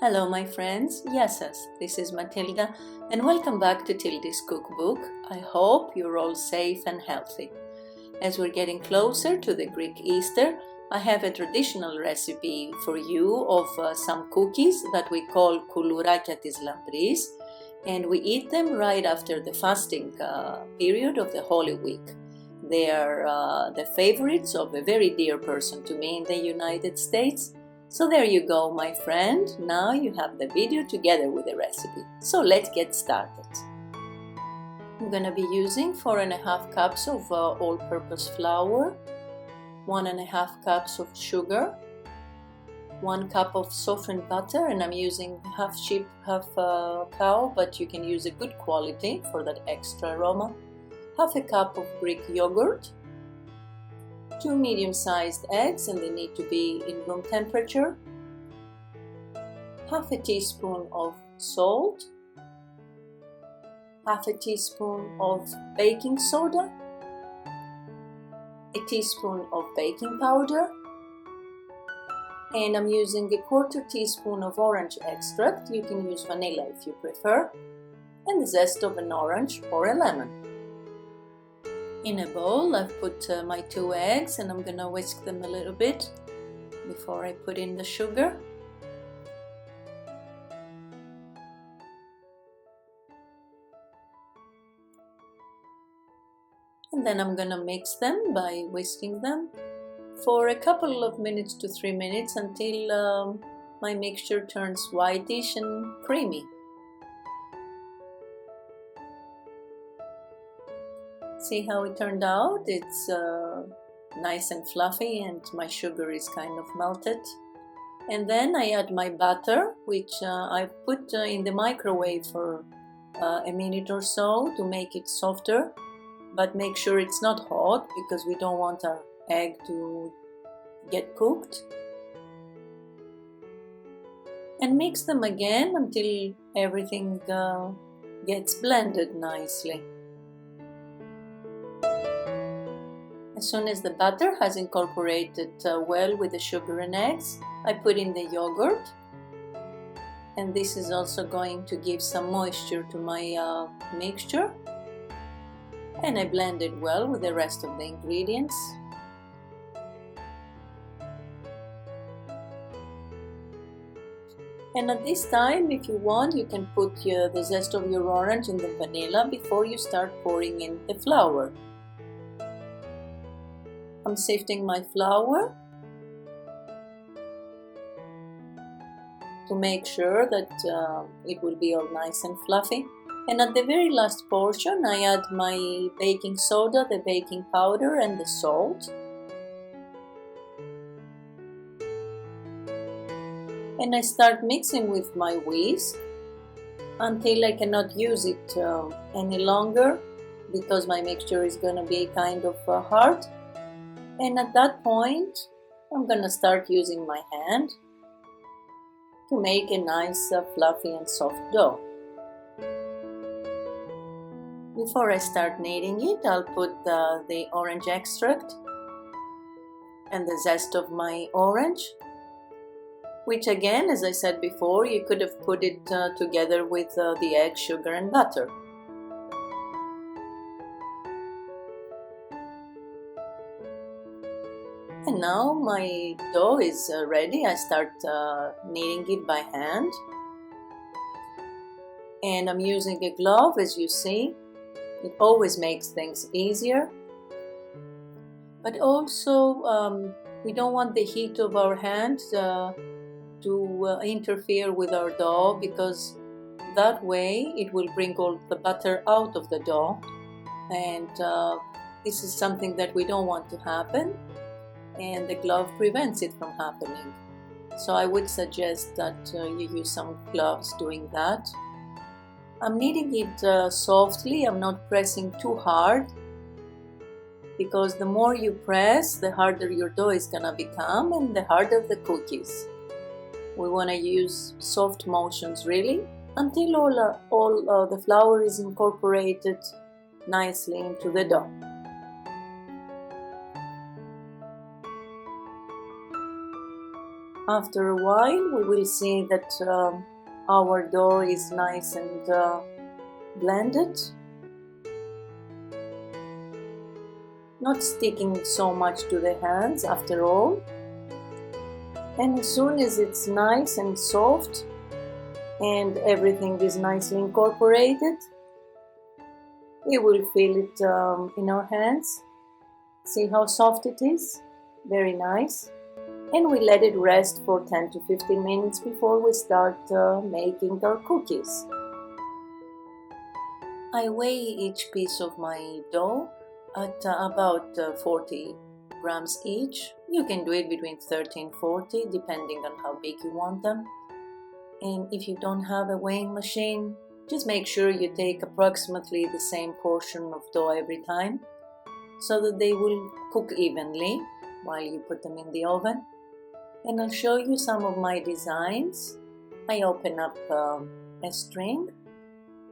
Hello my friends, Γεια σας, this is Matilda and welcome back to Tildy's cookbook. I hope you're all safe and healthy. As we're getting closer to the Greek Easter, I have a traditional recipe for you of some cookies that we call κουλουράκια της Λαμπρής, and we eat them right after the fasting period of the Holy Week. They are the favorites of a very dear person to me in the United States. So there you go, my friend. Now you have the video together with the recipe. So let's get started. I'm gonna be using 4.5 cups of all-purpose flour, 1.5 cups of sugar, 1 cup of softened butter, and I'm using half sheep, half cow, but you can use a good quality for that extra aroma. Half a cup of Greek yogurt, 2 medium-sized eggs, and they need to be in room temperature, half a teaspoon of salt, half a teaspoon of baking soda, a teaspoon of baking powder, and I'm using a 1/4 teaspoon of orange extract. You can use vanilla if you prefer, and the zest of an orange or a lemon. In a bowl, I've put my 2 eggs, and I'm gonna whisk them a little bit before I put in the sugar. And then I'm gonna mix them by whisking them for a couple of minutes to 3 minutes until my mixture turns whitish and creamy. See how it turned out? It's nice and fluffy and my sugar is kind of melted. And then I add my butter, which I've put in the microwave for a minute or so to make it softer. But make sure it's not hot because we don't want our egg to get cooked. And mix them again until everything gets blended nicely. As soon as the butter has incorporated well with the sugar and eggs, I put in the yogurt, and this is also going to give some moisture to my mixture, and I blend it well with the rest of the ingredients. And at this time, if you want, you can put the zest of your orange and the vanilla before you start pouring in the flour. I'm sifting my flour to make sure that it will be all nice and fluffy. And at the very last portion, I add my baking soda, the baking powder, and the salt. And I start mixing with my whisk until I cannot use it any longer because my mixture is going to be kind of hard. And at that point, I'm gonna start using my hand to make a nice fluffy and soft dough. Before I start kneading it, I'll put the orange extract and the zest of my orange, which again, as I said before, you could have put it together with the egg, sugar and butter. And now my dough is ready. I start kneading it by hand. And I'm using a glove, as you see. It always makes things easier. But also, we don't want the heat of our hand to interfere with our dough, because that way it will bring all the butter out of the dough. And this is something that we don't want to happen. And the glove prevents it from happening. So I would suggest that you use some gloves doing that. I'm kneading it softly. I'm not pressing too hard, because the more you press, the harder your dough is gonna become and the harder the cookies. We wanna use soft motions really until all the flour is incorporated nicely into the dough. After a while, we will see that our dough is nice and blended, not sticking so much to the hands after all. And as soon as it's nice and soft and everything is nicely incorporated, we will feel it in our hands. See how soft it is? Very nice. And we let it rest for 10 to 15 minutes before we start making our cookies. I weigh each piece of my dough at about 40 grams each. You can do it between 30 and 40 depending on how big you want them. And if you don't have a weighing machine, just make sure you take approximately the same portion of dough every time so that they will cook evenly while you put them in the oven. And I'll show you some of my designs. I open up a string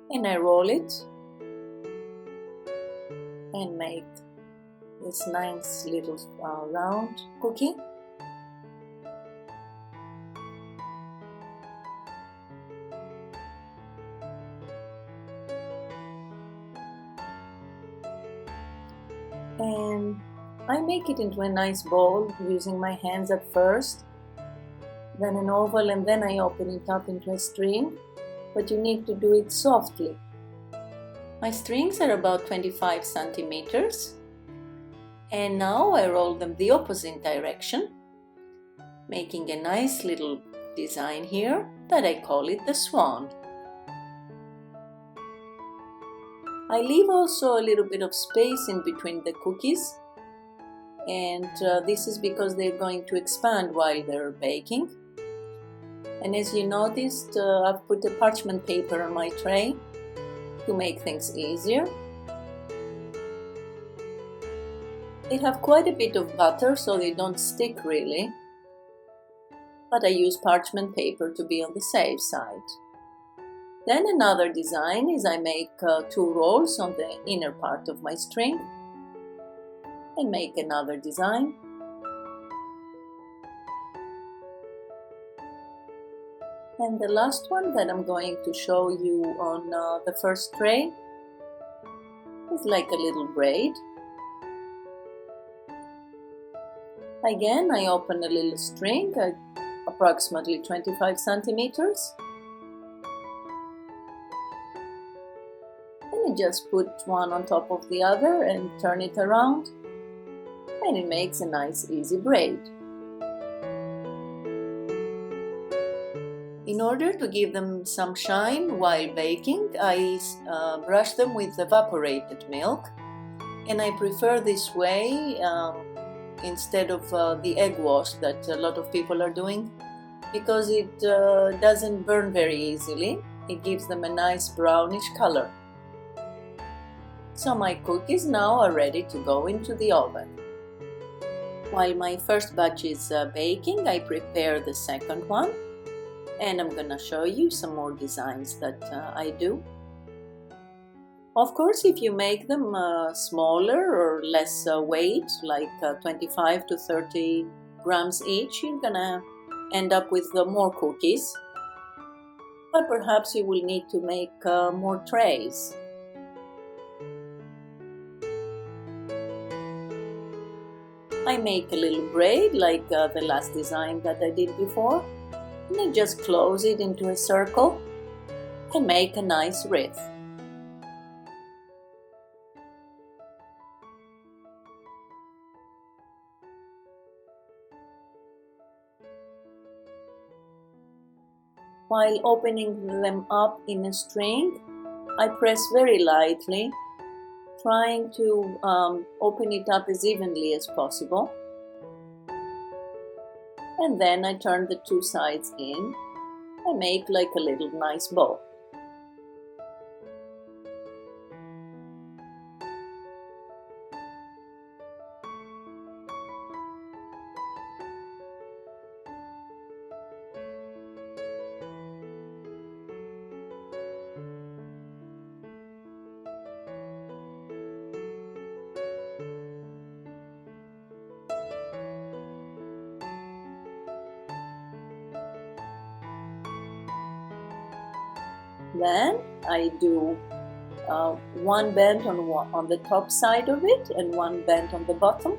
and I roll it and make this nice little round cookie. And I make it into a nice ball using my hands at first, then an oval, and then I open it up into a string, but you need to do it softly. My strings are about 25 centimeters, and now I roll them the opposite direction, making a nice little design here that I call it the swan. I leave also a little bit of space in between the cookies, and this is because they're going to expand while they're baking. And as you noticed, I've put a parchment paper on my tray to make things easier. They have quite a bit of butter, so they don't stick really, but I use parchment paper to be on the safe side. Then another design is I make 2 rolls on the inner part of my string and make another design. And the last one that I'm going to show you on the first tray is like a little braid. Again, I open a little string at approximately 25 centimeters. And I just put one on top of the other and turn it around, and it makes a nice easy braid. In order to give them some shine while baking, I brush them with evaporated milk, and I prefer this way instead of the egg wash that a lot of people are doing, because it doesn't burn very easily. It gives them a nice brownish color. So my cookies now are ready to go into the oven. While my first batch is baking, I prepare the second one, and I'm gonna show you some more designs that I do. Of course, if you make them smaller or less weight, like 25 to 30 grams each, you're gonna end up with more cookies. But perhaps you will need to make more trays. I make a little braid like the last design that I did before, and I just close it into a circle and make a nice wreath. While opening them up in a string, I press very lightly, trying to open it up as evenly as possible. And then I turn the 2 sides in and make like a little nice bow. Then I do one bend on the top side of it and one bend on the bottom.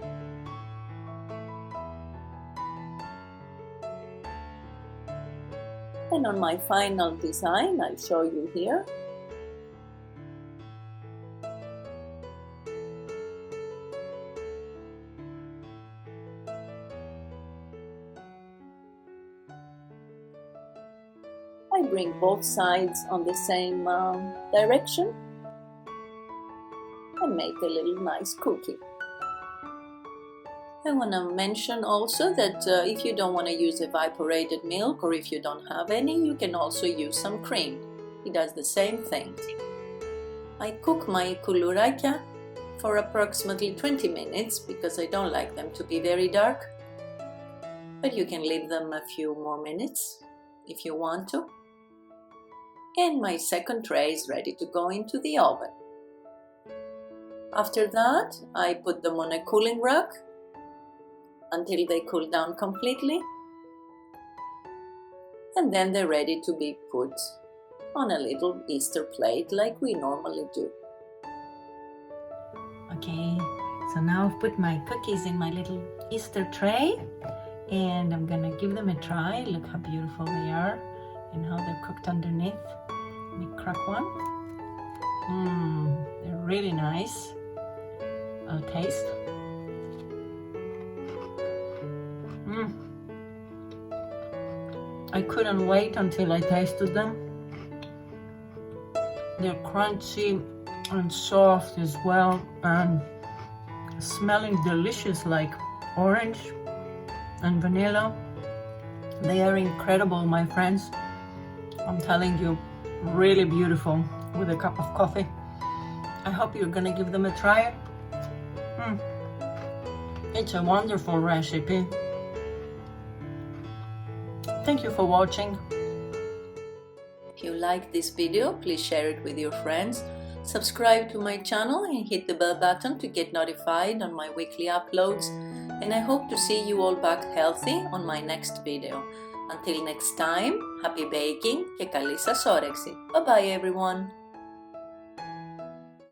And on my final design, I'll show you here. I bring both sides on the same direction and make a little nice cookie. I want to mention also that if you don't want to use evaporated milk, or if you don't have any, you can also use some cream. It does the same thing. I cook my kulurakya for approximately 20 minutes because I don't like them to be very dark. But you can leave them a few more minutes if you want to. And my second tray is ready to go into the oven. After that, I put them on a cooling rack until they cool down completely, and then they're ready to be put on a little Easter plate like we normally do. Okay, so now I've put my cookies in my little Easter tray and I'm gonna give them a try. Look how beautiful they are and how they're cooked underneath. Let me crack one. They're really nice. I'll taste. I couldn't wait until I tasted them. They're crunchy and soft as well, and smelling delicious like orange and vanilla. They are incredible, my friends. I'm telling you, really beautiful with a cup of coffee. I hope you're gonna give them a try. It's a wonderful recipe. Thank you for watching. If you liked this video, please share it with your friends. Subscribe to my channel and hit the bell button to get notified on my weekly uploads. And I hope to see you all back healthy on my next video. Until next time, happy baking και καλή σας όρεξη. Bye bye everyone.